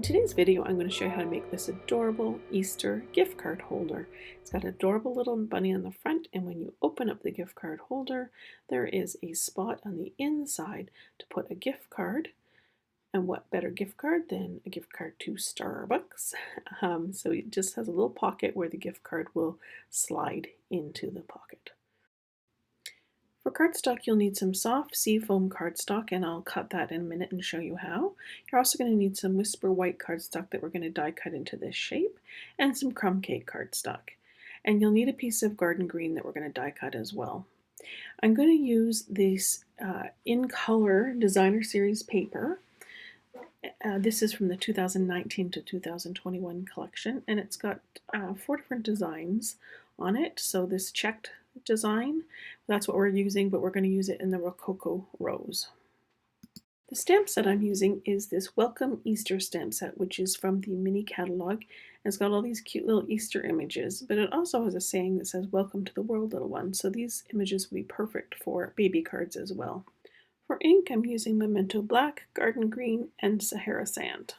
today's video, I'm going to show you how to make this adorable Easter gift card holder. It's got an adorable little bunny on the front, and when you open up the gift card holder, there is a spot on the inside to put a gift card. And what better gift card than a gift card to Starbucks? So it just has a little pocket where the gift card will slide into the pocket. For cardstock, you'll need some soft seafoam cardstock, and I'll cut that in a minute and show you how. You're also going to need some Whisper White cardstock that we're going to die cut into this shape, and some crumb cake cardstock. And you'll need a piece of garden green that we're going to die cut as well. I'm going to use this In Color Designer Series paper. This is from the 2019 to 2021 collection, and it's got 4 different designs on it. So this checked design, that's what we're using, but we're going to use it in the Rococo Rose. The stamp set I'm using is this Welcome Easter stamp set, which is from the mini catalog. It's got all these cute little Easter images, but it also has a saying that says, "Welcome to the world, little one." So these images will be perfect for baby cards as well. For ink, I'm using Memento Black, Garden Green, and Sahara Sand.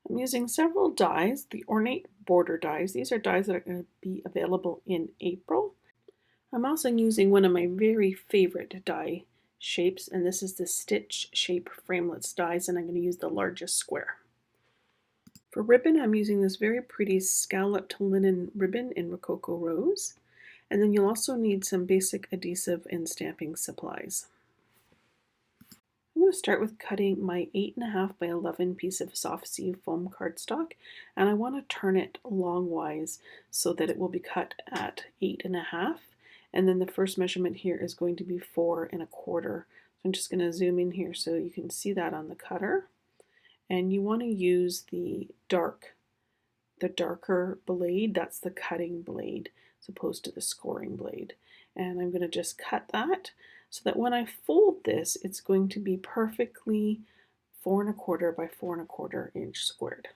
I'm using several dies, the Ornate Border dies. These are dies that are going to be available in April. I'm also using one of my very favorite die shapes, and this is the Stitch Shape Framelits dies, and I'm going to use the largest square. For ribbon, I'm using this very pretty scalloped linen ribbon in Rococo Rose, and then you'll also need some basic adhesive and stamping supplies. I'm going to start with cutting my 8.5 by 11 piece of soft seafoam cardstock, and I want to turn it longwise so that it will be cut at 8.5, and then the first measurement here is going to be 4.25. So I'm just going to zoom in here so you can see that on the cutter, and you want to use the darker blade. That's the cutting blade as opposed to the scoring blade, and I'm going to just cut that so that when I fold this, it's going to be perfectly 4.25 by 4.25 inch squared.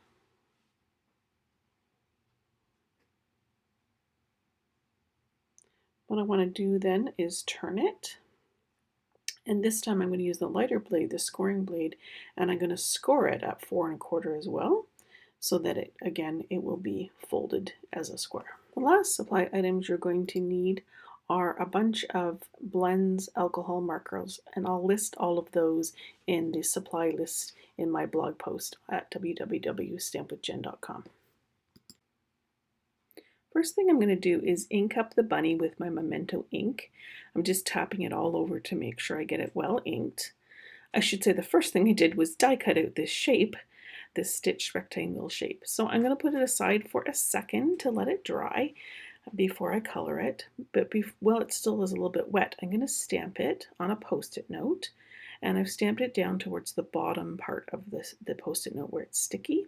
What I want to do then is turn it, and this time I'm going to use the lighter blade, the scoring blade, and I'm going to score it at 4.25 as well, so that it will be folded as a square. The last supply items you're going to need are a bunch of blends, alcohol markers, and I'll list all of those in the supply list in my blog post at www.stampwithjenn.com. First thing I'm going to do is ink up the bunny with my Memento ink. I'm just tapping it all over to make sure I get it well inked. I should say the first thing I did was die cut out this shape, this stitched rectangle shape. So I'm going to put it aside for a second to let it dry before I color it, but while it still is a little bit wet, I'm going to stamp it on a post-it note, and I've stamped it down towards the bottom part of the post-it note where it's sticky,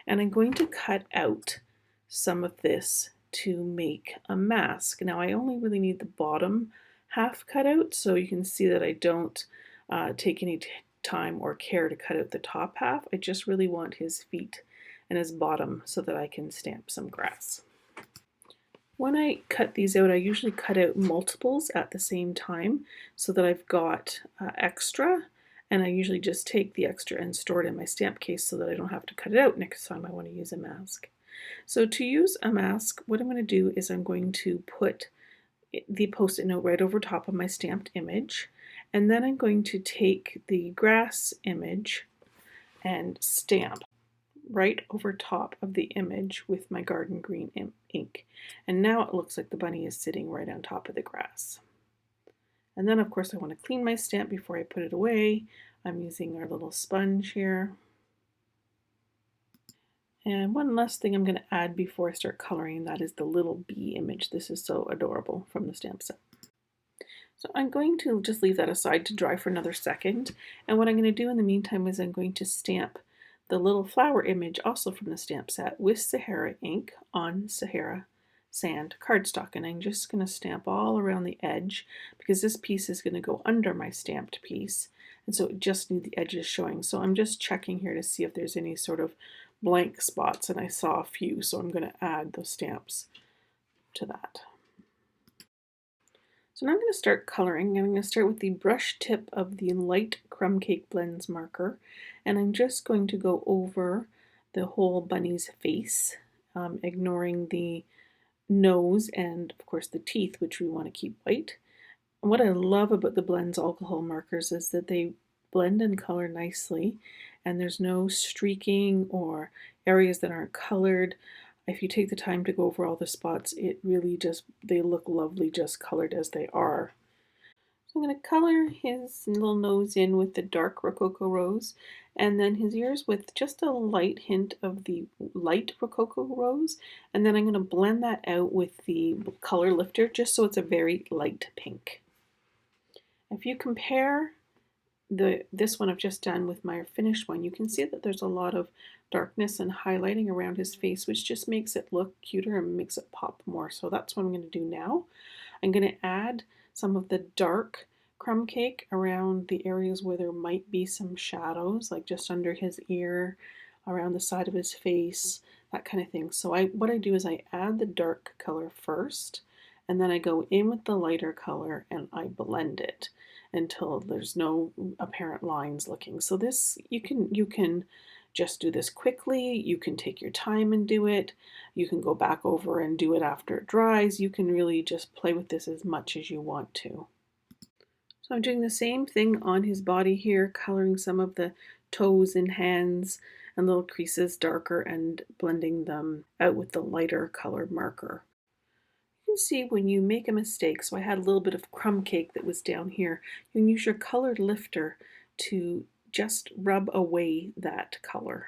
and I'm going to cut out some of this to make a mask. Now I only really need the bottom half cut out, so you can see that I don't take any time or care to cut out the top half. I just really want his feet and his bottom so that I can stamp some grass. When I cut these out, I usually cut out multiples at the same time so that I've got extra, and I usually just take the extra and store it in my stamp case so that I don't have to cut it out next time I want to use a mask. So to use a mask, what I'm going to do is I'm going to put the post-it note right over top of my stamped image, and then I'm going to take the grass image and stamp right over top of the image with my garden green ink. And now it looks like the bunny is sitting right on top of the grass. And then of course I want to clean my stamp before I put it away. I'm using our little sponge here. And one last thing I'm going to add before I start coloring, that is the little bee image. This is so adorable from the stamp set. So I'm going to just leave that aside to dry for another second. And what I'm going to do in the meantime is I'm going to stamp the little flower image also from the stamp set with Sahara ink on Sahara Sand cardstock, and I'm just going to stamp all around the edge because this piece is going to go under my stamped piece, and so it just needs the edges showing. So I'm just checking here to see if there's any sort of blank spots, and I saw a few, so I'm going to add those stamps to that. So now I'm going to start coloring, and I'm going to start with the brush tip of the Light Crumb Cake Blends marker, and I'm just going to go over the whole bunny's face, ignoring the nose and of course the teeth, which we want to keep white. And what I love about the Blends alcohol markers is that they blend and color nicely, and there's no streaking or areas that aren't colored. If you take the time to go over all the spots, it really just, they look lovely just colored as they are. So I'm going to color his little nose in with the dark Rococo Rose, and then his ears with just a light hint of the light Rococo Rose, and then I'm going to blend that out with the color lifter just so it's a very light pink. If you compare this one I've just done with my finished one, you can see that there's a lot of darkness and highlighting around his face, which just makes it look cuter and makes it pop more. So that's what I'm going to do now. I'm going to add some of the dark crumb cake around the areas where there might be some shadows, like just under his ear, around the side of his face, that kind of thing. So what I do is I add the dark color first, and then I go in with the lighter color and I blend it until there's no apparent lines looking. So this, you can just do this quickly, you can take your time and do it, you can go back over and do it after it dries, you can really just play with this as much as you want to. So I'm doing the same thing on his body here, coloring some of the toes and hands and little creases darker and blending them out with the lighter colored marker. You can see when you make a mistake, so I had a little bit of crumb cake that was down here, you can use your colored lifter to just rub away that color.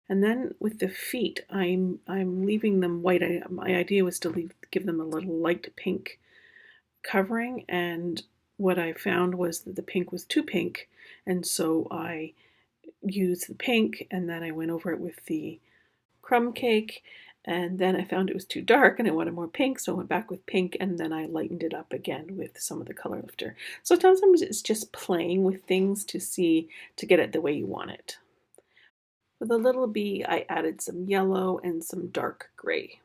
And then with the feet, I'm leaving them white. My idea was to give them a little light pink covering, and what I found was that the pink was too pink, and so I used the pink and then I went over it with the crumb cake, and then I found it was too dark and I wanted more pink, so I went back with pink, and then I lightened it up again with some of the color lifter. So sometimes it's just playing with things to get it the way you want it. For the little bee, I added some yellow and some dark gray.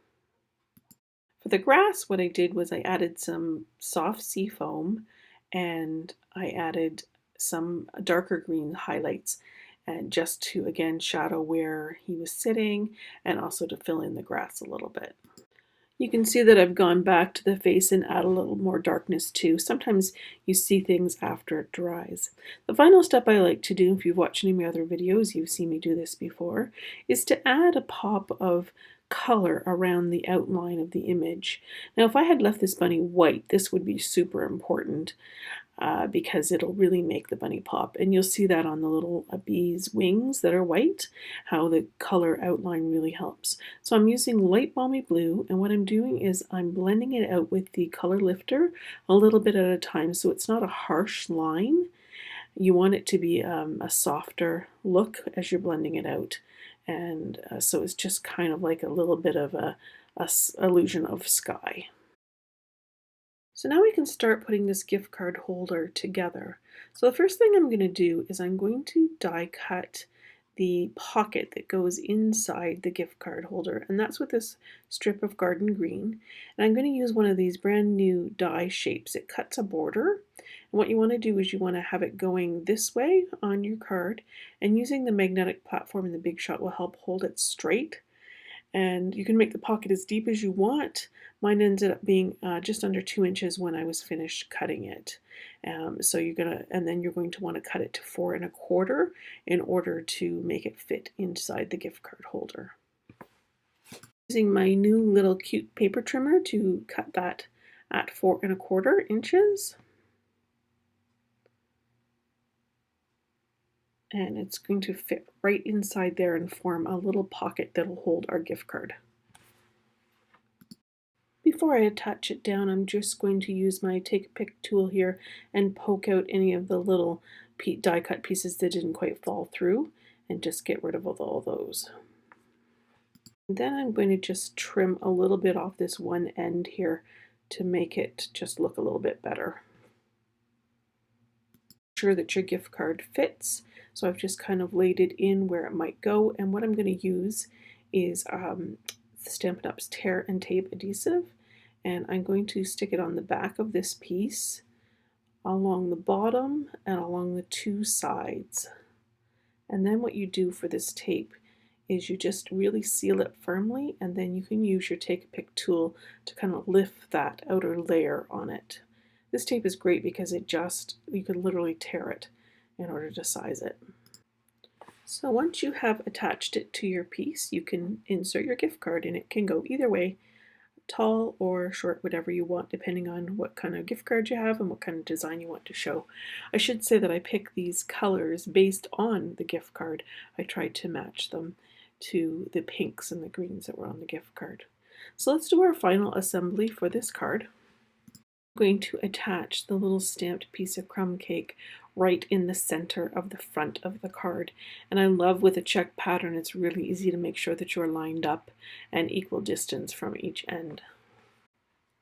For the grass, what I did was I added some soft sea foam, and I added some darker green highlights, and just to again shadow where he was sitting and also to fill in the grass a little bit. You can see that I've gone back to the face and add a little more darkness too. Sometimes you see things after it dries. The final step I like to do, if you've watched any of my other videos, you've seen me do this before, is to add a pop of color around the outline of the image. Now if I had left this bunny white, this would be super important. Because it'll really make the bunny pop. And you'll see that on the little bee's wings that are white, how the color outline really helps. So I'm using light balmy blue, and what I'm doing is I'm blending it out with the color lifter a little bit at a time, so it's not a harsh line. You want it to be a softer look as you're blending it out. And so it's just kind of like a little bit of a illusion of sky. So now we can start putting this gift card holder together. So the first thing I'm going to do is I'm going to die cut the pocket that goes inside the gift card holder, and that's with this strip of garden green. And I'm going to use one of these brand new die shapes. It cuts a border, and what you want to do is you want to have it going this way on your card, and using the magnetic platform in the Big Shot will help hold it straight. And you can make the pocket as deep as you want. Mine ended up being just under 2 inches when I was finished cutting it. So you're going to want to cut it to 4 1/4 in order to make it fit inside the gift card holder. Using my new little cute paper trimmer to cut that at 4 1/4 inches. And it's going to fit right inside there and form a little pocket that'll hold our gift card. Before I attach it down, I'm just going to use my take a pick tool here and poke out any of the little die cut pieces that didn't quite fall through, and just get rid of all those. And then I'm going to just trim a little bit off this one end here to make it just look a little bit better. Sure that your gift card fits. So I've just kind of laid it in where it might go, and what I'm going to use is Stampin' Up's tear and tape adhesive, and I'm going to stick it on the back of this piece, along the bottom and along the two sides. And then what you do for this tape is you just really seal it firmly, and then you can use your Take a Pick tool to kind of lift that outer layer on it. This tape is great because you can literally tear it in order to size it. So once you have attached it to your piece, you can insert your gift card, and it can go either way, tall or short, whatever you want, depending on what kind of gift card you have and what kind of design you want to show. I should say that I picked these colors based on the gift card. I tried to match them to the pinks and the greens that were on the gift card. So let's do our final assembly for this card. I'm going to attach the little stamped piece of crumb cake right in the center of the front of the card. And I love with a check pattern, it's really easy to make sure that you're lined up and equal distance from each end.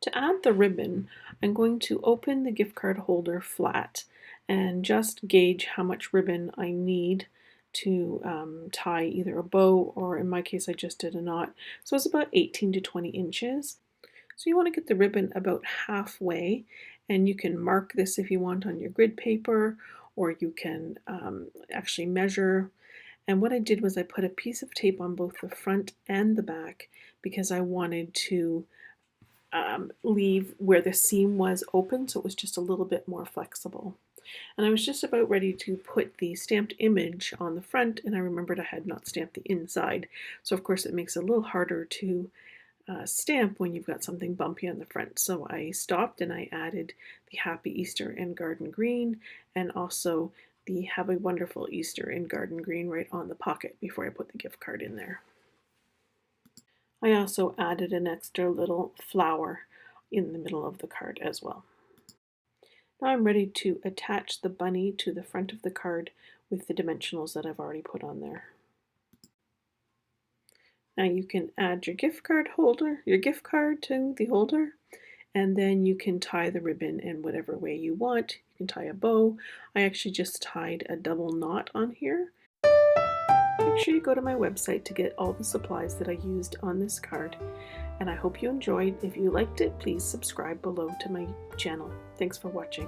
To add the ribbon, I'm going to open the gift card holder flat and just gauge how much ribbon I need to tie either a bow, or in my case I just did a knot. So it's about 18 to 20 inches. So you want to get the ribbon about halfway, and you can mark this if you want on your grid paper, or you can actually measure. And what I did was I put a piece of tape on both the front and the back because I wanted to leave where the seam was open, so it was just a little bit more flexible. And I was just about ready to put the stamped image on the front, and I remembered I had not stamped the inside. So of course it makes it a little harder to stamp when you've got something bumpy on the front. So I stopped and I added the Happy Easter in Garden Green, and also the Have a Wonderful Easter in Garden Green right on the pocket before I put the gift card in there. I also added an extra little flower in the middle of the card as well. Now I'm ready to attach the bunny to the front of the card with the dimensionals that I've already put on there. Now you can add your gift card to the holder, and then you can tie the ribbon in whatever way you want. You can tie a bow. I actually just tied a double knot on here. Make sure you go to my website to get all the supplies that I used on this card, and I hope you enjoyed. If you liked it, please subscribe below to my channel. Thanks for watching.